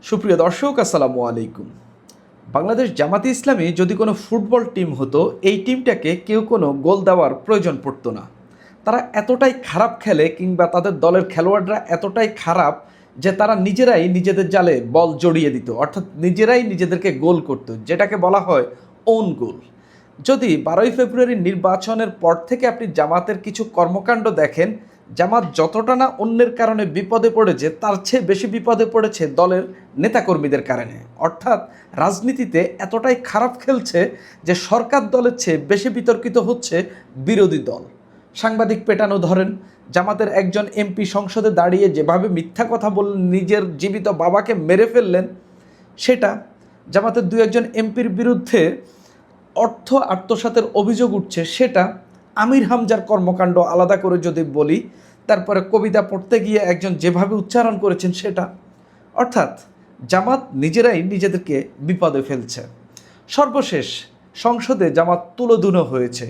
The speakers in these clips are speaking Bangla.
সুপ্রিয় দর্শক, আসসালামু আলাইকুম। বাংলাদেশ জামাতে ইসলামী যদি কোনো ফুটবল টিম হতো, এই টিমটাকে কেউ কোনো গোল দেওয়ার প্রয়োজন পড়তো না। তারা এতটাই খারাপ খেলে, কিংবা তাদের দলের খেলোয়াড়রা এতটাই খারাপ যে তারা নিজেরাই নিজেদের জালে বল জড়িয়ে দিত, অর্থাৎ নিজেরাই নিজেদেরকে গোল করতো, যেটাকে বলা হয় ওন গোল। যদি 12ই ফেব্রুয়ারি নির্বাচনের পর থেকে আপনি জামাতের কিছু কর্মকাণ্ড দেখেন, জামাত যতটা না অন্যের কারণে বিপদে পড়েছে, তার চেয়ে বেশি বিপদে পড়েছে দলের নেতাকর্মীদের কারণে। অর্থাৎ রাজনীতিতে এতটাই খারাপ খেলছে যে সরকার দলের চেয়ে বেশি বিতর্কিত হচ্ছে বিরোধী দল। সাংবাদিক পেটানো ধরেন, জামাতের একজন এমপি সংসদে দাঁড়িয়ে যেভাবে মিথ্যা কথা বললেন, নিজের জীবিত বাবাকে মেরে ফেললেন, সেটা জামাতের দু একজন এমপির বিরুদ্ধে অর্থ আত্মসাতের অভিযোগ উঠছে, সেটা আমির হামজার কর্মকাণ্ড আলাদা করে যদি বলি, তারপরে কবিতা পড়তে গিয়ে একজন যেভাবে উচ্চারণ করেছেন সেটা, অর্থাৎ জামাত নিজেরাই নিজেদেরকে বিপদে ফেলছে। সর্বশেষ সংসদে জামাত তুলোধুনো হয়েছে।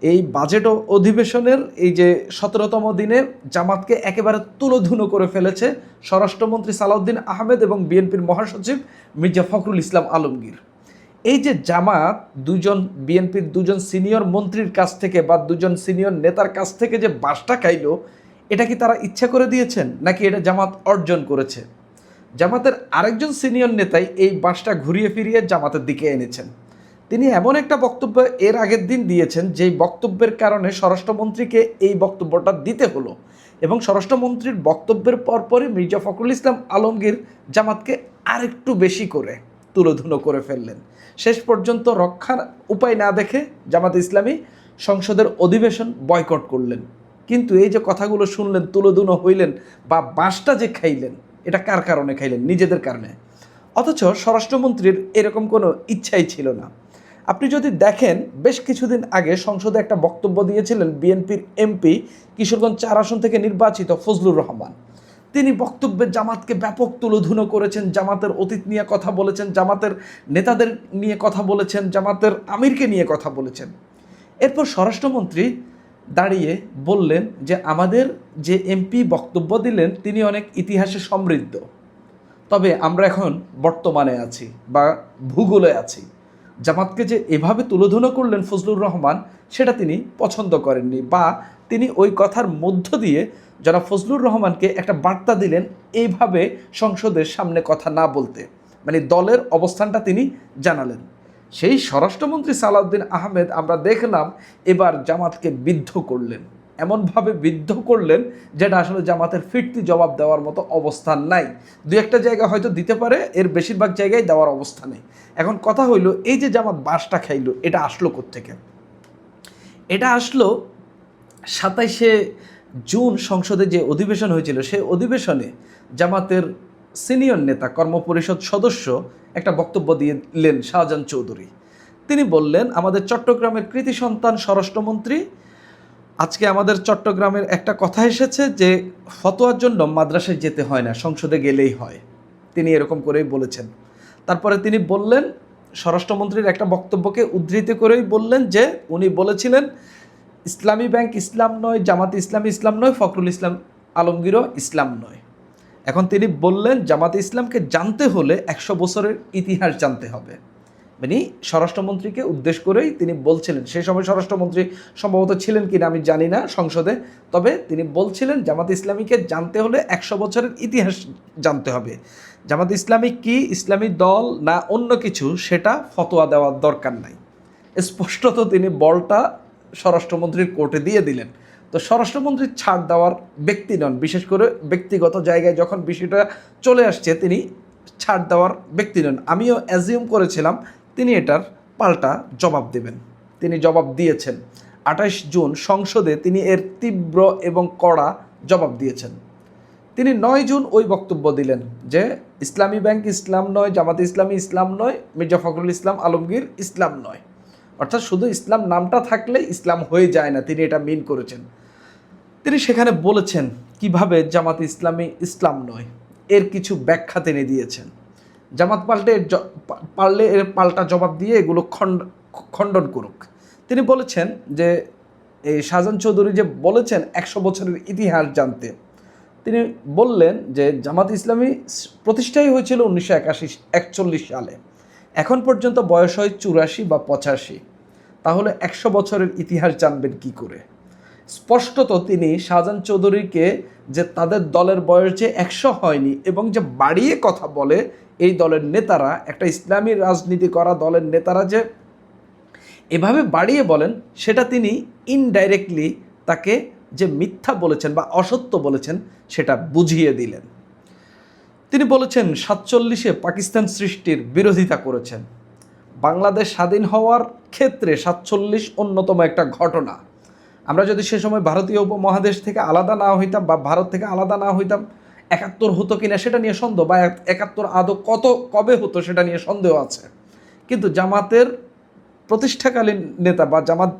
এই বাজেট অধিবেশনের এই যে 17তম দিনে জামাতকে একেবারে তুলোধুনো করে ফেলেছে স্বরাষ্ট্রমন্ত্রী সালাউদ্দিন আহমেদ এবং বিএনপির মহাসচিব মির্জা ফখরুল ইসলাম আলমগীর। এই যে জামাত বিএনপির দুজন সিনিয়র মন্ত্রীর কাছ থেকে বা দুজন সিনিয়র নেতার কাছ থেকে যে বাসটা খাইলো, এটা কি তারা ইচ্ছা করে দিয়েছেন, নাকি এটা জামাত অর্জন করেছে? জামাতের আরেকজন সিনিয়র নেতাই এই বাসটা ঘুরিয়ে ফিরিয়ে জামাতের দিকে এনেছেন। তিনি এমন একটা বক্তব্য এর আগের দিন দিয়েছেন, যেই বক্তব্যের কারণে স্বরাষ্ট্রমন্ত্রীকে এই বক্তব্যটা দিতে হলো, এবং স্বরাষ্ট্রমন্ত্রীর বক্তব্যের পরপরই মির্জা ফখরুল ইসলাম আলমগীর জামাতকে আরেকটু বেশি করে তুলোধুনো করে ফেললেন। শেষ পর্যন্ত রক্ষার উপায় না দেখে জামাত ইসলামী সংসদের অধিবেশন বয়কট করলেন। কিন্তু এই যে কথাগুলো শুনলেন, তুলোধুনো হইলেন বা বাসটা যে খাইলেন, এটা কার কারণে খাইলেন? নিজেদের কারণে। অথচ স্বরাষ্ট্রমন্ত্রীর এরকম কোনো ইচ্ছাই ছিল না। আপনি যদি দেখেন, বেশ কিছুদিন আগে সংসদে একটা বক্তব্য দিয়েছিলেন বিএনপির এমপি, কিশোরগঞ্জ 4 আসন থেকে নির্বাচিত ফজলুর রহমান। তিনি বক্তব্যে জামাতকে ব্যাপক তুলোধুনো করেছেন, জামাতের অতীত নিয়ে কথা বলেছেন, জামাতের নেতাদের নিয়ে কথা বলেছেন, জামাতের আমিরকে নিয়ে কথা বলেছেন। এরপর স্বরাষ্ট্রমন্ত্রী দাঁড়িয়ে বললেন যে আমাদের যে এমপি বক্তব্য দিলেন তিনি অনেক ইতিহাসে সমৃদ্ধ, তবে আমরা এখন বর্তমানে আছি বা ভূগোলে আছি। জামাতকে যে এভাবে তুলোধুনো করলেন ফজলুর রহমান, সেটা তিনি পছন্দ করেননি, বা তিনি ওই কথার মধ্য দিয়ে যারা ফজলুর রহমানকে একটা বার্তা দিলেন এইভাবে সংসদের সামনে কথা না বলতে, মানে দলের অবস্থানটা তিনি জানালেন। সেই স্বরাষ্ট্রমন্ত্রী সালাউদ্দিন আহমেদ আমরা দেখলাম এবার জামাতকে বিদ্ধ করলেন, এমনভাবে বিদ্ধ করলেন যেটা আসলে জামাতের ফিরতি জবাব দেওয়ার মতো অবস্থান নাই। দু একটা জায়গা হয়তো দিতে পারে, এর বেশিরভাগ জায়গায় দেওয়ার অবস্থা নেই। এখন কথা হইল, এই যে জামাত বাসটা খাইলো, এটা আসলো কোত্থেকে? এটা আসলো 27শে জুন সংসদে যে অধিবেশন হয়েছিল, সেই অধিবেশনে জামাতের সিনিয়র নেতা কর্মপরিষদ সদস্য একটা বক্তব্য দিলেন, শাহজাহান চৌধুরী। তিনি বললেন, আমাদের চট্টগ্রামের কৃতি সন্তান স্বরাষ্ট্রমন্ত্রী, আজকে আমাদের চট্টগ্রামের একটা কথা এসেছে যে ফতোয়ার জন্য মাদ্রাসায় যেতে হয় না, সংসদে গেলেই হয়। তিনি এরকম করেই বলেছেন। তারপরে তিনি বললেন, স্বরাষ্ট্রমন্ত্রীর একটা বক্তব্যকে উদ্ধৃতি করেই বললেন যে উনি বলেছিলেন ইসলামী ব্যাংক ইসলাম নয়, জামাতে ইসলামী ইসলাম নয়, ফখরুল ইসলাম আলমগীরও ইসলাম নয়। এখন তিনি বললেন জামাতে ইসলামকে জানতে হলে 100 বছরের ইতিহাস জানতে হবে। মানে স্বরাষ্ট্রমন্ত্রীকে উদ্দেশ্য করেই তিনি বলছিলেন। সেই সময় স্বরাষ্ট্রমন্ত্রী সম্ভবত ছিলেন কিনা আমি জানি না সংসদে, তবে তিনি বলছিলেন জামাতে ইসলামীকে জানতে হলে 100 বছরের ইতিহাস জানতে হবে। জামাতে ইসলামী কি ইসলামী দল না অন্য কিছু, সেটা ফতোয়া দেওয়ার দরকার নাই। স্পষ্টত তিনি বলটা স্বরাষ্ট্রমন্ত্রীর কোর্টে দিয়ে দিলেন। তো স্বরাষ্ট্রমন্ত্রী ছাড় দেওয়ার ব্যক্তি নন, বিশেষ করে ব্যক্তিগত জায়গায় যখন বিষয়টা চলে আসছে তিনি ছাড় দেওয়ার ব্যক্তি নন। আমিও অ্যাজিউম করেছিলাম তিনি এটার পাল্টা জবাব দেবেন। তিনি জবাব দিয়েছেন 28 জুন সংসদে, তিনি এর তীব্র এবং কড়া জবাব দিয়েছেন। তিনি 9 জুন ওই বক্তব্য দিলেন যে ইসলামী ব্যাংক ইসলাম নয়, জামাতে ইসলামী ইসলাম নয়, মির্জা ফখরুল ইসলাম আলমগীর ইসলাম নয়। অর্থাৎ শুধু ইসলাম নামটা থাকলে ইসলাম হয়ে যায় না, তিনি এটা মিন করেছেন। তিনি সেখানে বলেছেন কিভাবে জামাত ইসলামী ইসলাম নয়, এর কিছু ব্যাখ্যা তিনি দিয়েছেন। জামাত পারলে এর পাল্টা জবাব দিয়ে এগুলো খণ্ডন করুক। তিনি বলেছেন যে এই শাহজাহান চৌধুরী যে বলেছেন 100 বছরের ইতিহাস জানতে, তিনি বললেন যে জামাত ইসলামী প্রতিষ্ঠাই হয়েছিল 1941 সালে, এখন পর্যন্ত বয়স হয় 84 বা 85, তাহলে 100 বছরের ইতিহাস জানবেন কি করে? স্পষ্টত তিনি শাহজাহান চৌধুরীকে যে তাদের দলের বয়স যে 100 হয়নি এবং যে বাড়িয়ে কথা বলে এই দলের নেতারা, একটা ইসলামী রাজনীতি করা দলের নেতারা যে এভাবে বাড়িয়ে বলেন, সেটা তিনি ইনডাইরেক্টলি তাকে যে মিথ্যা বলেছেন বা অসত্য বলেছেন সেটা বুঝিয়ে দিলেন। তিনি বলেছেন 47-এ পাকিস্তান সৃষ্টির বিরোধিতা করেছেন। বাংলাদেশ স্বাধীন হওয়ার ক্ষেত্রে 47 অন্যতম একটা ঘটনা। আমরা যদি সে সময় ভারতীয় উপমহাদেশ থেকে আলাদা না হইতাম বা ভারত থেকে আলাদা না হইতাম, 71 হতো কিনা সেটা নিয়ে সন্দেহ, বা 71 আদৌ কবে হতো সেটা নিয়ে সন্দেহ আছে। কিন্তু জামাতের প্রতিষ্ঠাকালীন নেতা বা জামাত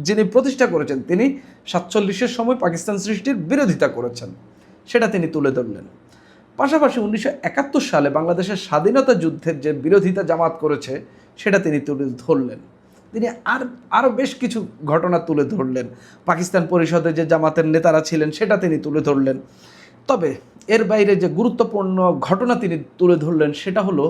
যিনি প্রতিষ্ঠা করেছেন, তিনি 47-এর সময় পাকিস্তান সৃষ্টির বিরোধিতা করেছেন, সেটা তিনি তুলে ধরলেন। পাশাপাশি 1971 সালে বাংলাদেশের স্বাধীনতা যুদ্ধের যে বিরোধিতা জামাত করেছে সেটা তিনি তুলে ধরলেন। তিনি আরও বেশ কিছু ঘটনা তুলে ধরলেন। পাকিস্তান পরিষদে যে জামাতের নেতারা ছিলেন সেটা তিনি তুলে ধরলেন। তবে এর বাইরে যে গুরুত্বপূর্ণ ঘটনা তিনি তুলে ধরলেন সেটা হলো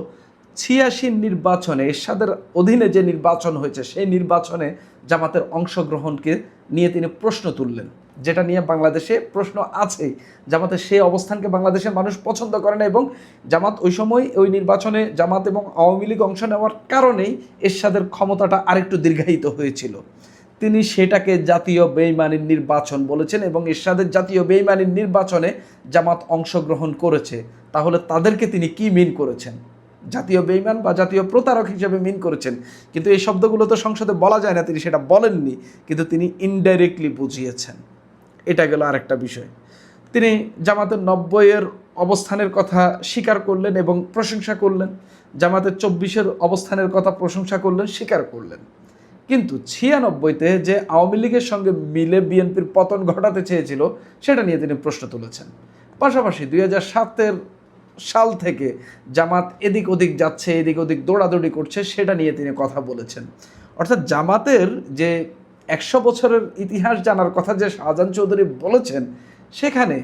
86 নির্বাচনে, এরশাদের অধীনে যে নির্বাচন হয়েছে সেই নির্বাচনে জামাতের অংশগ্রহণকে নিয়ে তিনি প্রশ্ন তুললেন, যেটা নিয়ে বাংলাদেশে প্রশ্ন আছেই। জামাতের সেই অবস্থানকে বাংলাদেশের মানুষ পছন্দ করে না এবং জামাত ওই সময় ওই নির্বাচনে জামাত এবং আওয়ামী লীগ অংশ নেওয়ার কারণেই এরশাদের ক্ষমতাটা আরেকটু দীর্ঘায়িত হয়েছিল। তিনি সেটাকে জাতীয় বেইমানির নির্বাচন বলেছেন এবং এরশাদের জাতীয় বেইমানির নির্বাচনে জামাত অংশগ্রহণ করেছে। তাহলে তাদেরকে তিনি কি মিন করেছেন? জাতীয় বেইমান বা জাতীয় প্রতারক হিসেবে মিন করেছেন। কিন্তু এই শব্দগুলো তো সংসদে বলা যায় না, তিনি সেটা বলেননি, কিন্তু তিনি ইনডাইরেক্টলি বুঝিয়েছেন। এটা গেল আরেকটা বিষয়। তিনি জামাতের 90-এর অবস্থানের কথা স্বীকার করলেন এবং প্রশংসা করলেন, জামাতের 24-এর অবস্থানের কথা প্রশংসা করলেন, স্বীকার করলেন। কিন্তু 96-তে যে আওয়ামী লীগের সঙ্গে মিলে বিএনপির পতন ঘটাতে চেয়েছিল সেটা নিয়ে তিনি প্রশ্ন তুলেছেন। পাশাপাশি 2007 সাল থেকে জামাত এদিক ওদিক যাচ্ছে, এদিক ওদিক দৌড়াদৌড়ি করছে, সেটা নিয়ে তিনি কথা বলেছেন। অর্থাৎ জামাতের যে 100 বছরের ইতিহাস জানার কথা যে শাহজাহান চৌধুরী বলেছেন, সেখানে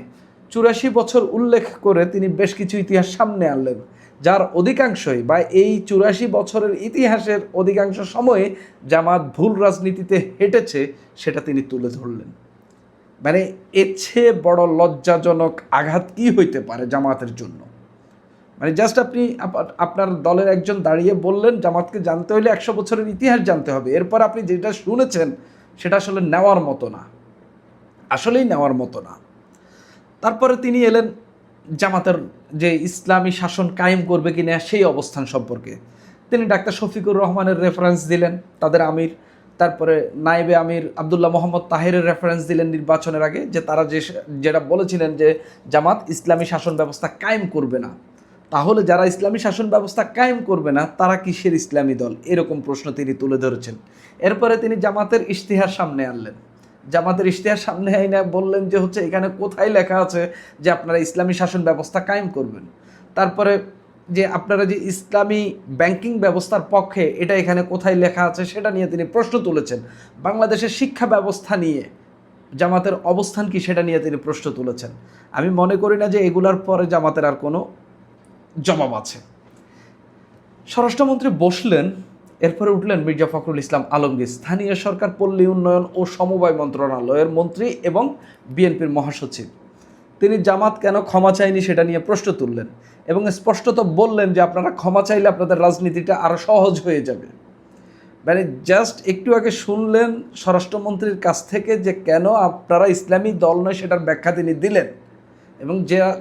84 বছর উল্লেখ করে তিনি বেশ কিছু ইতিহাস সামনে আনলেন, যার অধিকাংশই বা এই 84 বছরের ইতিহাসের অধিকাংশ সময়ে জামাত ভুল রাজনীতিতে হেঁটেছে সেটা তিনি তুলে ধরলেন। মানে এর চেয়ে বড় লজ্জাজনক আঘাত কি হইতে পারে জামাতের জন্য? মানে জাস্ট আপনি আপনার দলের একজন দাঁড়িয়ে বললেন জামাতকে জানতে হলে 100 বছরের ইতিহাস জানতে হবে, এরপর আপনি যেটা শুনেছেন সেটা আসলে নেওয়ার মতো না, আসলেই নেওয়ার মতো না। তারপরে তিনি এলেন জামাতের যে ইসলামী শাসন কায়েম করবে কিনা সেই অবস্থান সম্পর্কে। তিনি ডাক্তার শফিকুর রহমানের রেফারেন্স দিলেন, তাদের আমির। তারপরে নায়েবে আমির আবদুল্লাহ মোহাম্মদ তাহেরের রেফারেন্স দিলেন নির্বাচনের আগে, যে তারা যেটা বলেছিলেন যে জামাত ইসলামী শাসন ব্যবস্থা কায়েম করবে না। তাহলে যারা ইসলামী শাসন ব্যবস্থা কায়েম করবে না তারা কিসের ইসলামী দল? এরকম প্রশ্ন তিনি তুলে ধরেছেন। এরপরে তিনি জামাতের ইশতেহার সামনে আনলেন। জামাতের ইশতেহার সামনে আইনা বললেন যে হচ্ছে এখানে কোথায় লেখা আছে যে আপনারা ইসলামী শাসন ব্যবস্থা কায়েম করবেন। তারপরে যে আপনারা যে ইসলামী ব্যাংকিং ব্যবস্থার পক্ষে, এটা এখানে কোথায় লেখা আছে সেটা নিয়ে তিনি প্রশ্ন তুলেছেন। বাংলাদেশের শিক্ষা ব্যবস্থা নিয়ে জামাতের অবস্থান কি সেটা নিয়ে তিনি প্রশ্ন তুলেছেন। আমি মনে করি না যে এগুলার পরে জামাতের আর কোনো জবাব আছে। স্বরাষ্ট্রমন্ত্রী বসলেন, এরপরে উঠলেন মির্জা ফখরুল ইসলাম আলমগীর, স্থানীয় সরকার, পল্লী উন্নয়ন ও সমবায় মন্ত্রণালয়ের মন্ত্রী এবং বিএনপির মহাসচিব। তিনি জামাত কেন ক্ষমা চায়নি সেটা নিয়ে প্রশ্ন তুললেন এবং স্পষ্টত বললেন যে আপনারা ক্ষমা চাইলে আপনাদের রাজনীতিটা আরও সহজ হয়ে যাবে। মানে জাস্ট একটু আগে শুনলেন স্বরাষ্ট্রমন্ত্রীর কাছ থেকে যে কেন আপনারা ইসলামী দল নয় সেটার ব্যাখ্যা তিনি দিলেন এবং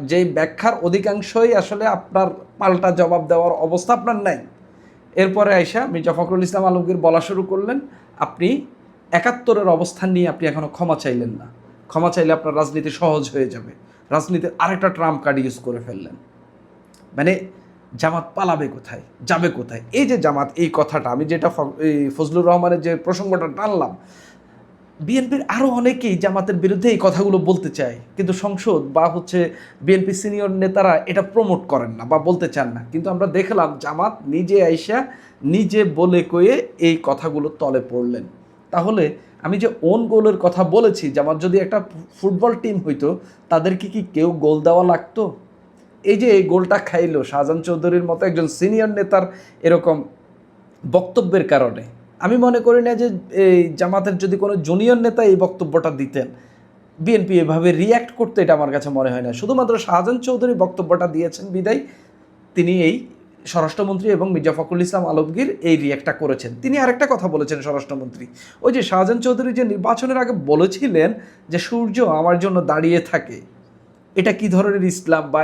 যেই ব্যাখ্যার অধিকাংশই আসলে আপনার পাল্টা জবাব দেওয়ার অবস্থা আপনার নাই। এরপরে আইসা মির্জা ফখরুল ইসলাম আলমগীর বলা শুরু করলেন, আপনি 71-এর অবস্থান নিয়ে আপনি এখনও ক্ষমা চাইলেন না, ক্ষমা চাইলে আপনার রাজনীতি সহজ হয়ে যাবে, রাজনীতির আরেকটা ট্রাম্প কার্ড ইউজ করে ফেললেন। মানে জামাত পালাবে কোথায়, যাবে কোথায়? এই যে জামাত, এই কথাটা আমি যেটা ফজলুর রহমানের যে প্রসঙ্গটা টানলাম, বিএনপির আরও অনেকেই জামাতের বিরুদ্ধে এই কথাগুলো বলতে চায়, কিন্তু সংসদ বা বিএনপি সিনিয়র নেতারা এটা প্রমোট করেন না বা বলতে চান না। কিন্তু আমরা দেখলাম জামাত নিজে আইসা নিজে বলে কয়ে এই কথাগুলো তলে পড়লেন। তাহলে আমি যে ওন গোলের কথা বলেছি, জামাত যদি একটা ফুটবল টিম হইতো তাদেরকে কি কেউ গোল দেওয়া লাগতো? এই যে এই গোলটা খাইলো শাহজাহান চৌধুরীর মতো একজন সিনিয়র নেতার এরকম বক্তব্যের কারণে। আমি মনে করি না যে এই জামাতের যদি কোনো জুনিয়র নেতা এই বক্তব্যটা দিতেন, বিএনপি এভাবে রিয়্যাক্ট করতে, এটা আমার কাছে মনে হয় না। শুধুমাত্র শাহজাহান চৌধুরী বক্তব্যটা দিয়েছেন বিদায় তিনি এই স্বরাষ্ট্রমন্ত্রী এবং মির্জা ফখরুল ইসলাম আলমগীর এই রিয়্যাক্টটা করেছেন। তিনি আরেকটা কথা বলেছেন স্বরাষ্ট্রমন্ত্রী, ওই যে শাহজাহান চৌধুরী যে নির্বাচনের আগে বলেছিলেন যে সূর্য আমার জন্য দাঁড়িয়ে থাকে, এটা কি ধরনের ইসলাম বা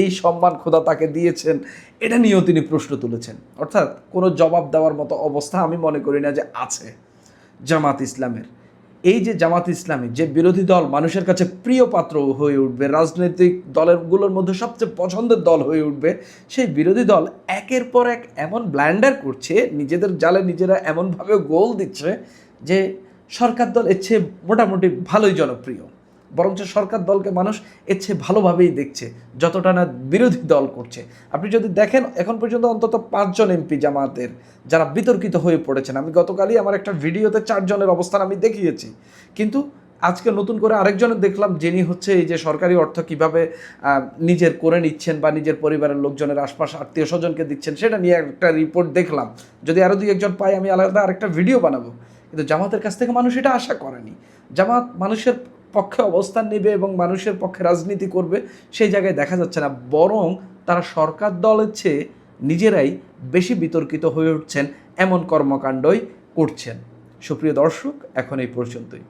এই সম্মান খোদা তাকে দিয়েছেন, এটা নিয়েও তিনি প্রশ্ন তুলেছেন। অর্থাৎ কোনো জবাব দেওয়ার মতো অবস্থা আমি মনে করি না যে আছে জামাত ইসলামের। এই যে জামাত ইসলামী যে বিরোধী দল মানুষের কাছে প্রিয় পাত্র হয়ে উঠবে, রাজনৈতিক দলেরগুলোর মধ্যে সবচেয়ে পছন্দের দল হয়ে উঠবে, সেই বিরোধী দল একের পর এক এমন ব্ল্যান্ডার করছে, নিজেদের জালে নিজেরা এমনভাবে গোল দিচ্ছে যে সরকার দল এর চেয়ে মোটামুটি ভালোই জনপ্রিয়। বরঞ্চ সরকার দলকে মানুষ এর চেয়ে ভালোভাবেই দেখছে যতটা না বিরোধী দল করছে। আপনি যদি দেখেন এখন পর্যন্ত অন্তত 5 জন এমপি জামাতের যারা বিতর্কিত হয়ে পড়েছেন, আমি গতকালই আমার একটা ভিডিওতে 4 জনের অবস্থান আমি দেখিয়েছি, কিন্তু আজকে নতুন করে আরেকজনের দেখলাম যিনি হচ্ছে এই যে সরকারি অর্থ কিভাবে নিজের করে নিচ্ছেন বা নিজের পরিবারের লোকজনের আশপাশ আত্মীয় স্বজনকে দিচ্ছেন সেটা নিয়ে একটা রিপোর্ট দেখলাম। যদি আরও 2-1 জন পাই আমি আলাদা আরেকটা ভিডিও বানাবো। কিন্তু জামাতের কাছ থেকে মানুষ এটা আশা করেনি। জামাত মানুষের পক্ষে অবস্থান নেবে এবং মানুষের পক্ষে রাজনীতি করবে, সেই জায়গায় দেখা যাচ্ছে না, বরং তারা সরকার দলের চেয়ে নিজেরাই বেশি বিতর্কিত হয়ে উঠছেন, এমন কর্মকাণ্ডই করছেন। সুপ্রিয় দর্শক, এখন এই পর্যন্তই।